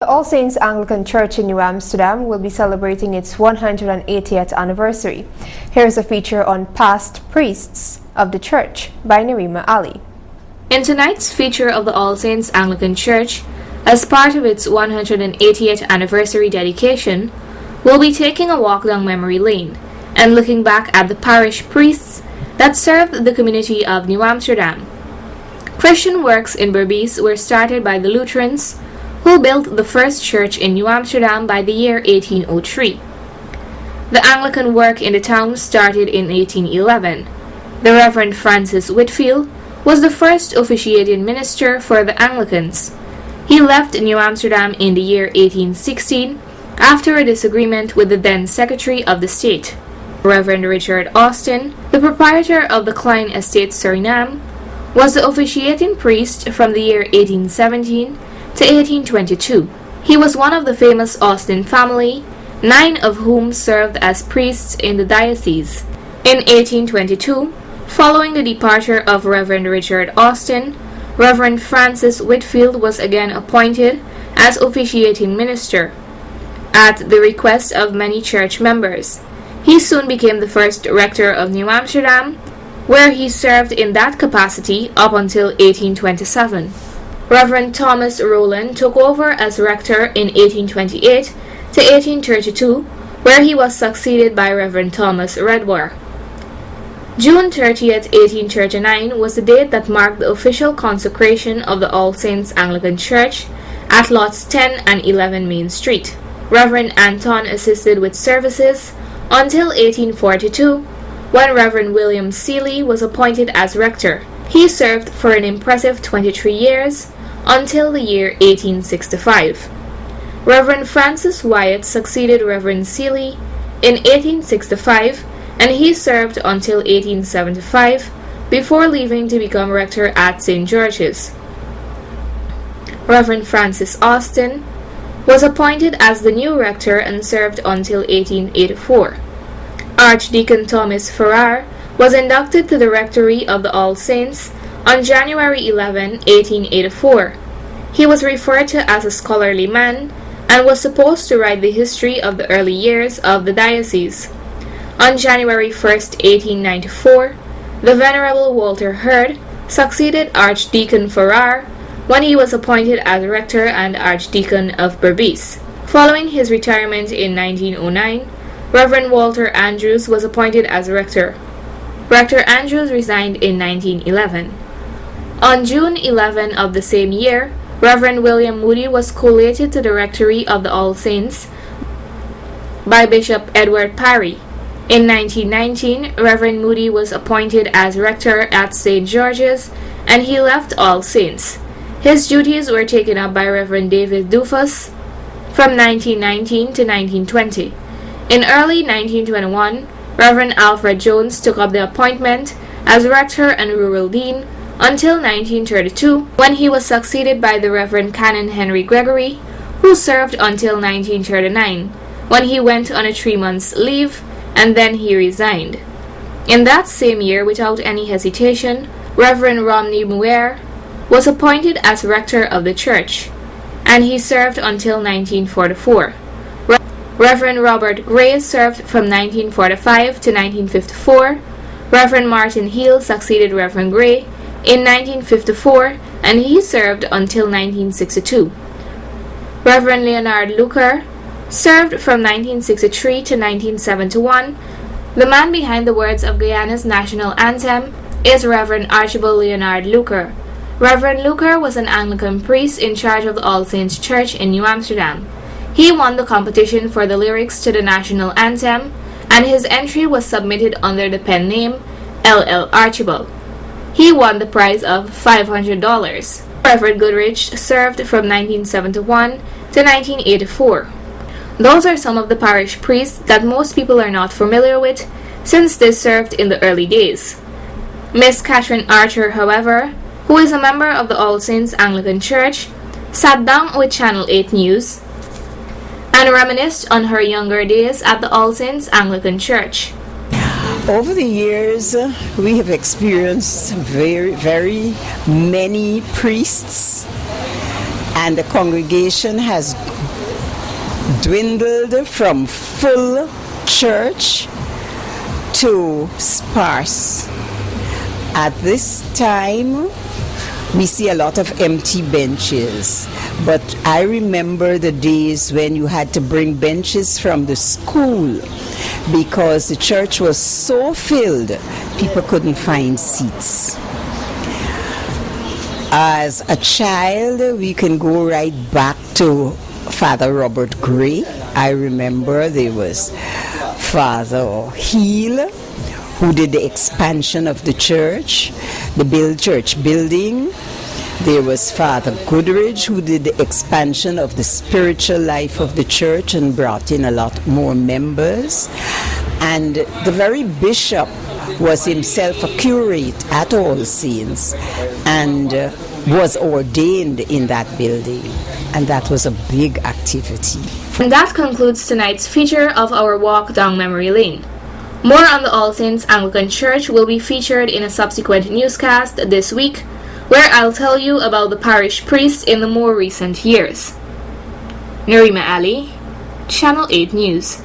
The All Saints Anglican Church in New Amsterdam will be celebrating its 180th anniversary. Here's a feature on past priests of the church by Narima Ali. In tonight's feature of the All Saints Anglican Church, as part of its 180th anniversary dedication, we'll be taking a walk down memory lane and looking back at the parish priests that served the community of New Amsterdam. Christian works in Berbice were started by the Lutherans, who built the first church in New Amsterdam by the year 1803. The Anglican work in the town started in 1811. The Reverend Francis Whitfield was the first officiating minister for the Anglicans. He left New Amsterdam in the year 1816 after a disagreement with the then Secretary of the State. Reverend Richard Austin, the proprietor of the Klein Estate Suriname, was the officiating priest from the year 1817 to 1822. He was one of the famous Austin family, 9 of whom served as priests in the diocese. In 1822, following the departure of Reverend Richard Austin, Reverend Francis Whitfield was again appointed as officiating minister. At the request of many church members, he soon became the first rector of New Amsterdam, where he served in that capacity up until 1827. Reverend Thomas Rowland took over as rector in 1828 to 1832, where he was succeeded by Reverend Thomas Redwar. June 30th, 1839 was the date that marked the official consecration of the All Saints Anglican Church at lots 10 and 11 Main Street. Reverend Anton assisted with services until 1842, when Reverend William Seeley was appointed as rector. He served for an impressive 23 years, until the year 1865. Reverend Francis Wyatt succeeded Reverend Seeley in 1865, and he served until 1875 before leaving to become rector at St. George's. Reverend Francis Austin was appointed as the new rector and served until 1884. Archdeacon Thomas Farrar was inducted to the rectory of the All Saints on January 11, 1884. He was referred to as a scholarly man and was supposed to write the history of the early years of the diocese. On January 1, 1894, the Venerable Walter Hurd succeeded Archdeacon Farrar when he was appointed as rector and Archdeacon of Berbice. Following his retirement in 1909, Reverend Walter Andrews was appointed as rector. Rector Andrews resigned in 1911. On June 11 of the same year, Reverend William Moody was collated to the rectory of the All Saints by Bishop Edward Parry. In 1919, Reverend Moody was appointed as rector at St. George's, and he left All Saints. His duties were taken up by Reverend David Dufus from 1919 to 1920. In early 1921, Reverend Alfred Jones took up the appointment as rector and rural dean until 1932, when he was succeeded by the Reverend Canon Henry Gregory, who served until 1939, when he went on a 3-month leave and then he resigned. In that same year, without any hesitation, Reverend Romney Muir was appointed as rector of the church, and he served until 1944. Reverend Robert Gray served from 1945 to 1954. Reverend Martin Heal succeeded Reverend Gray in 1954, and he served until 1962. Reverend Leonard Luker served from 1963 to 1971. The man behind the words of Guyana's national anthem is Reverend Archibald Leonard Luker. Reverend Luker was an Anglican priest in charge of the All Saints Church in New Amsterdam. He won the competition for the lyrics to the national anthem, and his entry was submitted under the pen name L.L. Archibald. He won the prize of $500. Reverend Goodrich served from 1971 to 1984. Those are some of the parish priests that most people are not familiar with, since they served in the early days. Miss Catherine Archer, however, who is a member of the All Saints Anglican Church, sat down with Channel 8 News and reminisced on her younger days at the All Saints Anglican Church. Over the years, we have experienced very many priests, and the congregation has dwindled from full church to sparse. At this time, we see a lot of empty benches, but I remember the days when you had to bring benches from the school because the church was so filled, people couldn't find seats. As a child, we can go right back to Father Robert Gray. I remember there was Father Heel, who did the expansion of the church, the church building. There was Father Goodridge, who did the expansion of the spiritual life of the church and brought in a lot more members. And the very bishop was himself a curate at All Saints and was ordained in that building. And that was a big activity. And that concludes tonight's feature of our walk down memory lane. More on the All Saints Anglican Church will be featured in a subsequent newscast this week, where I'll tell you about the parish priests in the more recent years. Narima Ali, Channel 8 News.